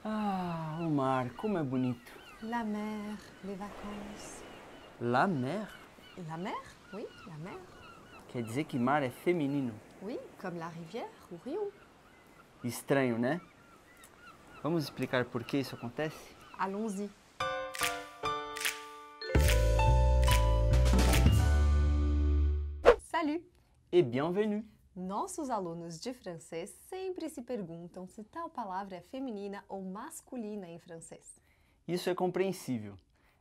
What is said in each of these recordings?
Ah, o mar, como é bonito. La mer, les vacances. La mer La mer? Oui, la mer. quer dizer que mar é feminino. Oui, comme la rivière ou rio. Estranho, né? Vamos explicar por que isso acontece? Allons-y. Salut! E bienvenue! Nossos alunos de francês sempre se perguntam se tal palavra é feminina ou masculina em francês. Isso é compreensível,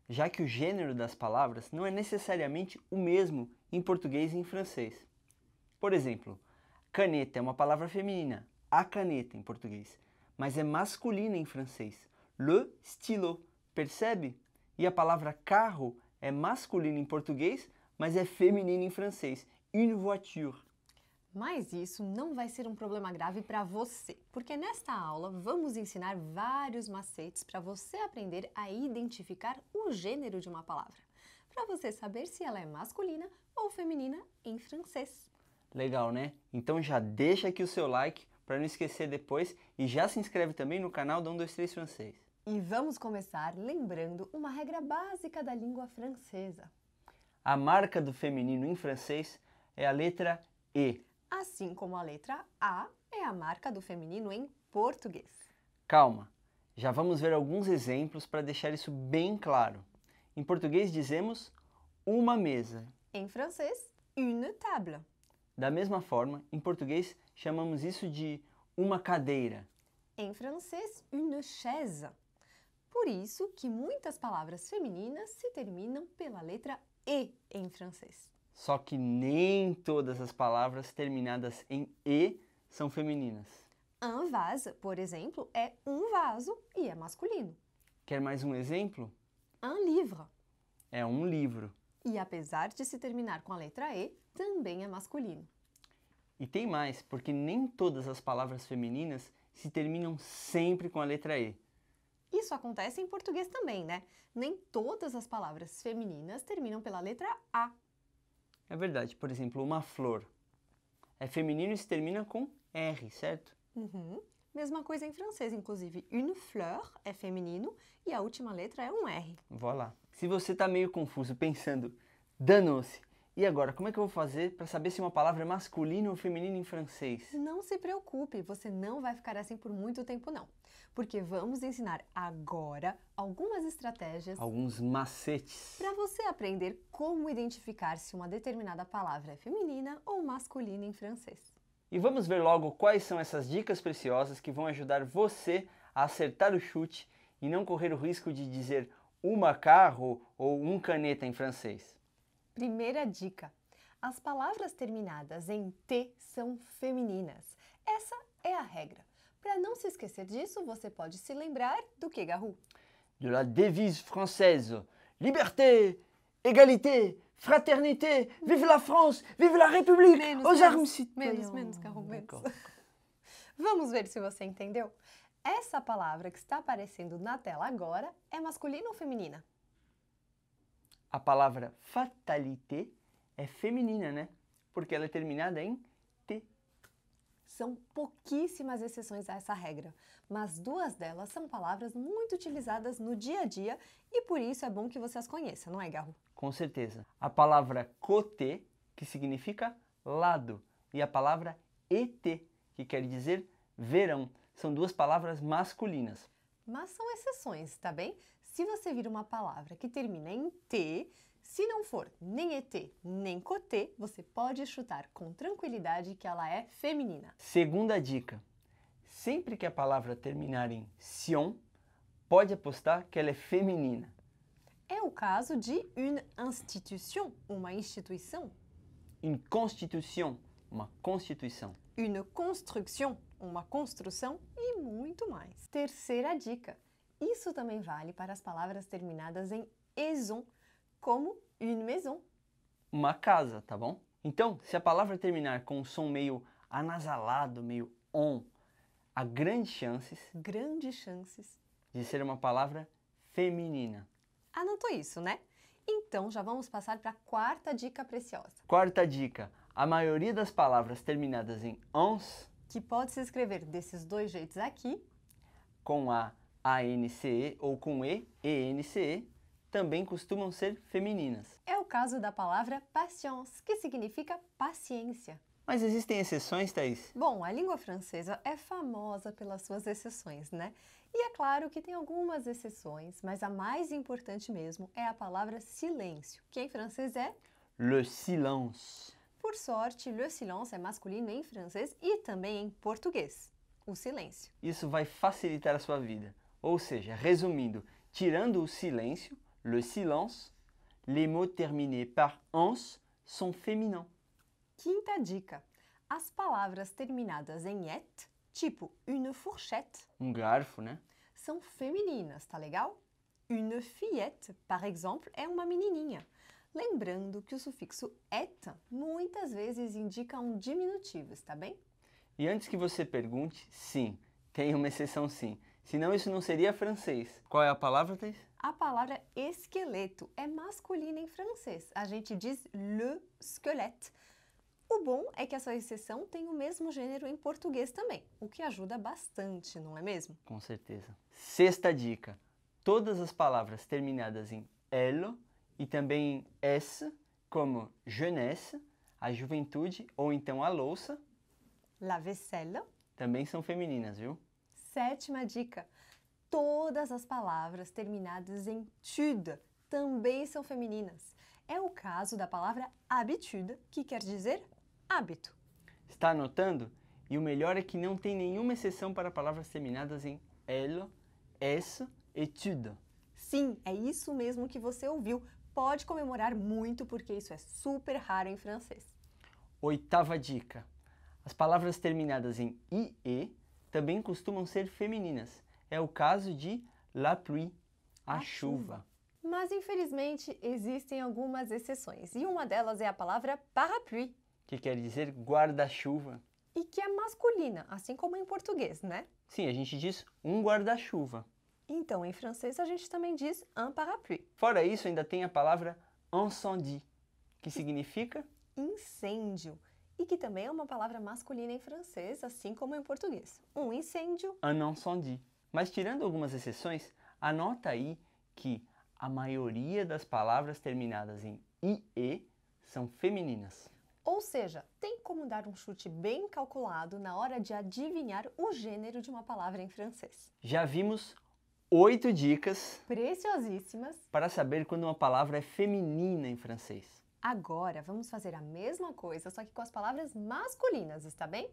já que o gênero das palavras não é necessariamente o mesmo em português e em francês. Por exemplo, caneta é uma palavra feminina, a caneta em português, mas é masculina em francês, le stylo, percebe? E a palavra carro é masculina em português, mas é feminina em francês, une voiture. Mas isso não vai ser um problema grave para você, porque nesta aula vamos ensinar vários macetes para você aprender a identificar o gênero de uma palavra, para você saber se ela é masculina ou feminina em francês. Legal, né? Então já deixa aqui o seu like para não esquecer depois e já se inscreve também no canal do 123 Francês. E vamos começar lembrando uma regra básica da língua francesa. A marca do feminino em francês é a letra E. Assim como a letra A é a marca do feminino em português. Calma, já vamos ver alguns exemplos para deixar isso bem claro. Em português dizemos uma mesa. Em francês, une table. Da mesma forma, em português chamamos isso de uma cadeira. Em francês, une chaise. Por isso que muitas palavras femininas se terminam pela letra E em francês. Só que nem todas as palavras terminadas em E são femininas. Un vase, por exemplo, é um vaso e é masculino. Quer mais um exemplo? Un livre. É um livro. E apesar de se terminar com a letra E, também é masculino. E tem mais, porque nem todas as palavras femininas se terminam sempre com a letra E. Isso acontece em português também, né? Nem todas as palavras femininas terminam pela letra A. É verdade, por exemplo, uma flor. É feminino e se termina com R, certo? Mesma coisa em francês, inclusive. Une fleur é feminino e a última letra é um R. Voilà. Se você está meio confuso pensando, danou-se, e agora, como é que eu vou fazer para saber se uma palavra é masculina ou feminina em francês? Não se preocupe, você não vai ficar assim por muito tempo não. Porque vamos ensinar agora algumas estratégias Alguns macetes. para você aprender como identificar se uma determinada palavra é feminina ou masculina em francês. E vamos ver logo quais são essas dicas preciosas que vão ajudar você a acertar o chute e não correr o risco de dizer uma carro ou um caneta em francês. Primeira dica: as palavras terminadas em T são femininas. Essa é a regra. Para não se esquecer disso, você pode se lembrar do que, Garou? De la devise française, liberté, égalité, fraternité, vive la France, vive la République, aux armes citoyennes. menos, Garou, menos. D'accord. Vamos ver se você entendeu? Essa palavra que está aparecendo na tela agora é masculina ou feminina? A palavra fatalité é feminina, né? Porque ela é terminada em T. São pouquíssimas exceções a essa regra, mas duas delas são palavras muito utilizadas no dia a dia e por isso é bom que você as conheça, não é, Garou? Com certeza. A palavra côté, que significa lado, e a palavra été, que quer dizer verão, são duas palavras masculinas. Mas são exceções, tá bem? Se você vir uma palavra que termina em T, se não for nem ET nem côté, você pode chutar com tranquilidade que ela é feminina. Segunda dica: sempre que a palavra terminar em sion, pode apostar que ela é feminina. É o caso de une institution, uma instituição, Une constitution, uma constituição. une construction, uma construção e muito mais. Terceira dica: isso também vale para as palavras terminadas em aison, como une maison. Uma casa, tá bom? Então, se a palavra terminar com um som meio anasalado, meio on, há grandes chances de ser uma palavra feminina. Anotou isso, né? Então já vamos passar para a quarta dica preciosa, Quarta dica: a maioria das palavras terminadas em ons, que pode se escrever desses dois jeitos aqui, com a A-N-C-E ou com E, E-N-C-E, também costumam ser femininas. É o caso da palavra patience, que significa paciência. Mas existem exceções, Thaís? Bom, a língua francesa é famosa pelas suas exceções, né? E é claro que tem algumas exceções, mas a mais importante mesmo é a palavra silêncio, que em francês é Le silence. Por sorte, le silence é masculino em francês e também em português, o silêncio. Isso vai facilitar a sua vida. Ou seja, resumindo, tirando o silêncio, le silence, les mots terminés par ans sont féminins. Quinta dica: as palavras terminadas em et, tipo une fourchette, Garfo, né? são femininas, tá legal? Une fillette, par exemple, é uma menininha. Lembrando que o sufixo et muitas vezes indica um diminutivo, está bem? E antes que você pergunte, sim, tem uma exceção sim. Senão isso não seria francês. Qual é a palavra, Thaís? A palavra esqueleto é masculina em francês. A gente diz le squelette. O bom é que essa exceção tem o mesmo gênero em português também, o que ajuda bastante, não é mesmo? Com certeza. Sexta dica. Todas as palavras terminadas em elle e também em s, como jeunesse, a juventude ou então a louça, La vaisselle. também são femininas, viu? Sétima dica. Todas as palavras terminadas em tude também são femininas. É o caso da palavra habitude, que quer dizer hábito. Está anotando? E o melhor é que não tem nenhuma exceção para palavras terminadas em elle, s e tude. Sim, é isso mesmo que você ouviu. Pode comemorar muito porque isso é super raro em francês. Oitava dica. As palavras terminadas em ie também costumam ser femininas. É o caso de la pluie, a chuva. Mas infelizmente existem algumas exceções e uma delas é a palavra parapluie, Que quer dizer guarda-chuva. e que é masculina, assim como em português, né? Sim, a gente diz um guarda-chuva. Então, em francês a gente também diz un parapluie. Fora isso, ainda tem a palavra incendie, que significa Incêndio, e que também é uma palavra masculina em francês, assim como em português. Um incêndio. un incendie. Mas tirando algumas exceções, anota aí que a maioria das palavras terminadas em ie são femininas. Ou seja, tem como dar um chute bem calculado na hora de adivinhar o gênero de uma palavra em francês. Já vimos 8 dicas Preciosíssimas! para saber quando uma palavra é feminina em francês. Agora vamos fazer a mesma coisa, só que com as palavras masculinas, está bem?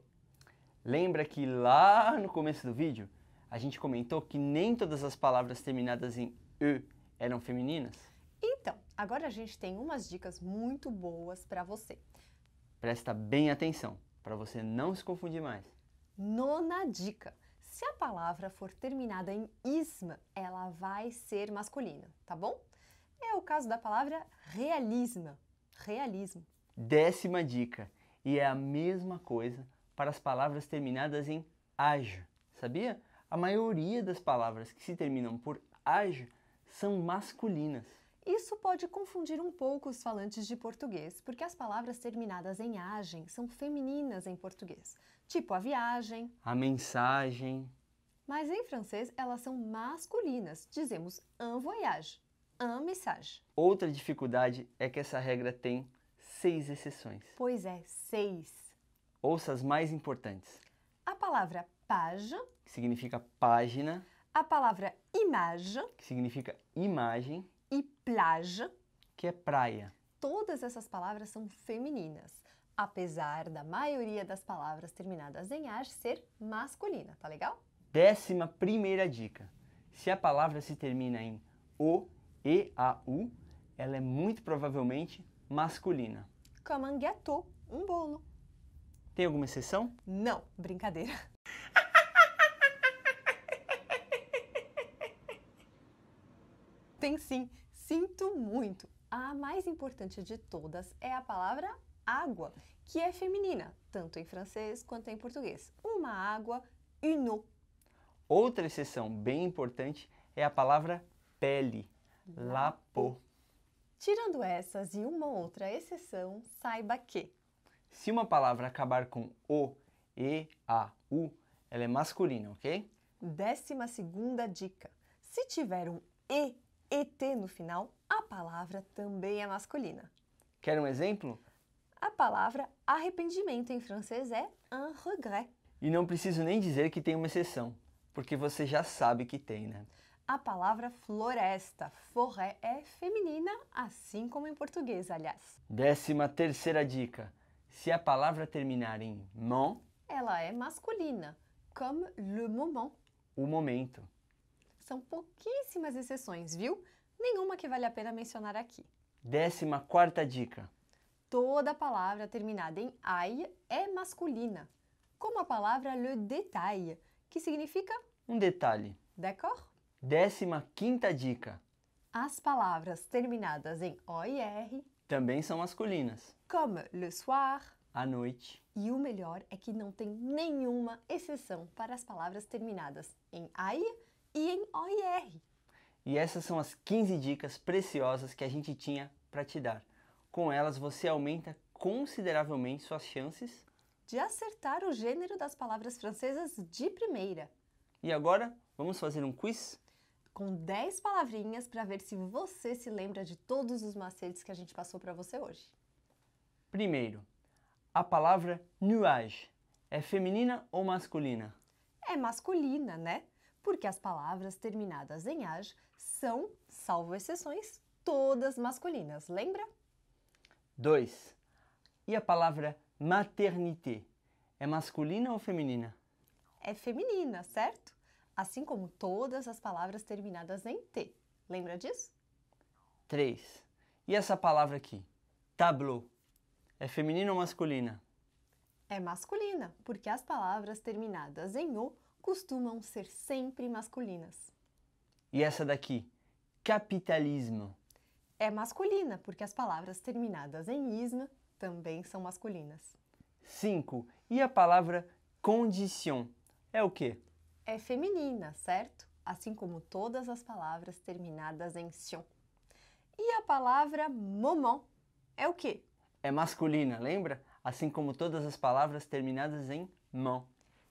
Lembra que lá no começo do vídeo a gente comentou que nem todas as palavras terminadas em e eram femininas? Então, agora a gente tem umas dicas muito boas para você. Presta bem atenção, para você não se confundir mais. Nona dica. Se a palavra for terminada em isma, ela vai ser masculina, tá bom? É o caso da palavra realisme. Realismo. 10ª dica, e é a mesma coisa para as palavras terminadas em age. Sabia? A maioria das palavras que se terminam por age são masculinas. Isso pode confundir um pouco os falantes de português, porque as palavras terminadas em agem são femininas em português, tipo a viagem. A mensagem. Mas em francês elas são masculinas, dizemos un voyage, un message. Outra dificuldade é que essa regra tem 6 exceções. Pois é, 6. Ouça as mais importantes, A palavra page, que significa página, a palavra image que significa imagem, e plage. que é praia. Todas essas palavras são femininas, apesar da maioria das palavras terminadas em age ser masculina, tá legal? 11ª dica. Se a palavra se termina em o, e, a, u, ela é muito provavelmente masculina. Comme un gâteau, um bolo. Tem alguma exceção? Não, brincadeira. Tem sim, sinto muito. A mais importante de todas é a palavra água, que é feminina, tanto em francês quanto em português. Uma água, une eau. Outra exceção bem importante é a palavra pele, la peau. Tirando essas e uma outra exceção, saiba que Se uma palavra acabar com o, e, a, u, ela é masculina, ok? 12ª dica. Se tiver um ET no final, a palavra também é masculina. Quer um exemplo? A palavra arrependimento em francês é un regret. E não preciso nem dizer que tem uma exceção, porque você já sabe que tem, né? A palavra floresta, forêt, é feminina, assim como em português, aliás. 13ª dica. Se a palavra terminar em man, Ela é masculina, comme le moment. o momento. São pouquíssimas exceções, viu? Nenhuma que vale a pena mencionar aqui. 14ª dica. Toda palavra terminada em aille é masculina, como a palavra le détail, que significa Um detalhe. d'accord? 15ª dica. As palavras terminadas em OIR, Também são masculinas. comme le soir, À noite. e o melhor é que não tem nenhuma exceção para as palavras terminadas em aille e em OIR. E essas são as 15 dicas preciosas que a gente tinha para te dar. Com elas você aumenta consideravelmente suas chances. De acertar o gênero das palavras francesas de primeira, E agora, vamos fazer um quiz? com 10 palavrinhas para ver se você se lembra de todos os macetes que a gente passou para você hoje. Primeiro, a palavra nuage é feminina ou masculina? É masculina, né? Porque as palavras terminadas em age são, salvo exceções, todas masculinas, lembra? 2. E a palavra maternité é masculina ou feminina? É feminina, certo? Assim como todas as palavras terminadas em T. Lembra disso? 3. E essa palavra aqui, tableau, é feminina ou masculina? É masculina, porque as palavras terminadas em O costumam ser sempre masculinas. E essa daqui, capitalismo, É masculina, porque as palavras terminadas em isma também são masculinas. 5. E a palavra condition é o quê? É feminina, certo? Assim como todas as palavras terminadas em sion. E a palavra moment é o quê? É masculina, lembra? Assim como todas as palavras terminadas em man.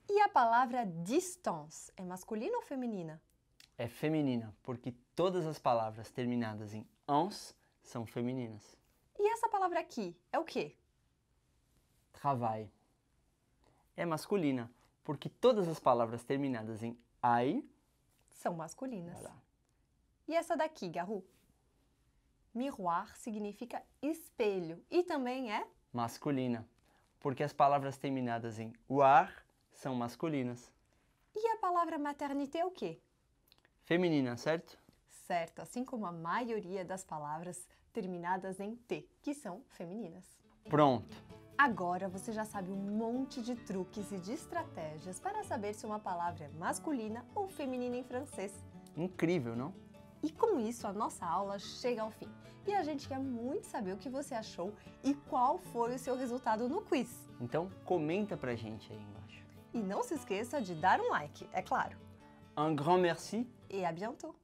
E a palavra distance é masculina ou feminina? É feminina, porque todas as palavras terminadas em ans são femininas. E essa palavra aqui é o quê? Travail é masculina, porque todas as palavras terminadas em ai, São masculinas. olha lá, E essa daqui, Garou? Miroir significa espelho e também é masculina, porque as palavras terminadas em uar são masculinas. E a palavra maternité é o quê? Feminina, certo? Certo, assim como a maioria das palavras terminadas em T, que são femininas. Pronto! Agora você já sabe um monte de truques e de estratégias para saber se uma palavra é masculina ou feminina em francês. Incrível, não? E com isso a nossa aula chega ao fim. E a gente quer muito saber o que você achou e qual foi o seu resultado no quiz. Então comenta pra gente aí embaixo. E não se esqueça de dar um like, é claro. Un grand merci! E à bientôt!